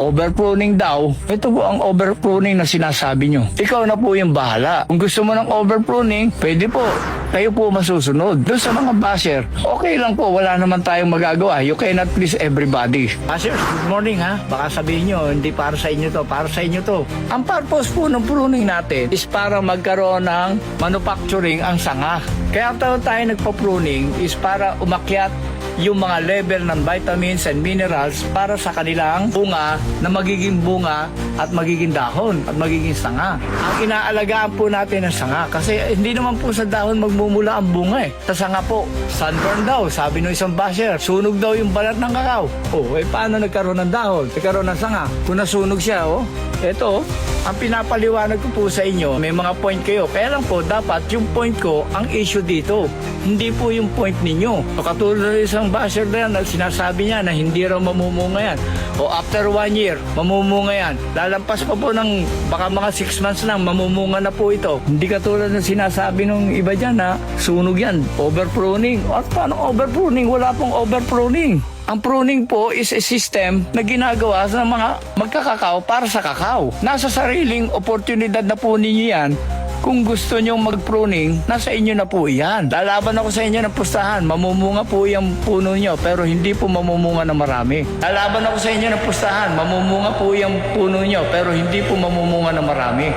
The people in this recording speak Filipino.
overpruning daw. Ito po ang overpruning na sinasabi nyo. Ikaw na po yung bahala. Kung gusto mo ng overpruning, pwede po. Kayo po masusunod. Doon sa mga basher, okay lang po, wala naman tayong magagawa. You cannot please everybody. Bashers, good morning ha. Baka sabihin nyo, hindi para sa inyo to, para sa inyo to. Ang purpose po ng pruning natin is para magkaroon ng manufacturing ang sanga. Kaya tayo nagpa-pruning is para umakyat yung mga level ng vitamins and minerals para sa kanilang bunga na magiging bunga at magiging dahon at magiging sanga. Ang inaalagaan po natin ang sanga kasi hindi naman po sa dahon magmumula ang bunga eh. Sa sanga po, sunburn daw, sabi ng isang basher, sunog daw yung balat ng kakao. Oh, paano nagkaroon ng dahon? Nagkaroon ng sanga? Kung nasunog siya, eto, ang pinapaliwanag ko po sa inyo, may mga point kayo. Kaya lang po, dapat yung point ko, ang issue dito. Hindi po yung point ninyo. O katulad ng isang basher na yan, sinasabi niya na hindi raw mamumunga yan. O after 1 year, mamumunga yan. Lalampas pa po ng baka mga 6 months lang, mamumunga na po ito. Hindi katulad ng sinasabi ng iba dyan na sunog yan, overpruning. At paano overpruning? Wala pong overpruning. Ang pruning po is a system na ginagawa sa mga magkakakao para sa kakao. Nasa sariling oportunidad na po ninyo yan. Kung gusto nyong mag-pruning, nasa inyo na po yan. Lalaban ako sa inyo ng pustahan. Mamumunga po yung puno nyo, pero hindi po mamumunga na marami. Lalaban ako sa inyo ng pustahan. Mamumunga po yung puno nyo, pero hindi po mamumunga na marami.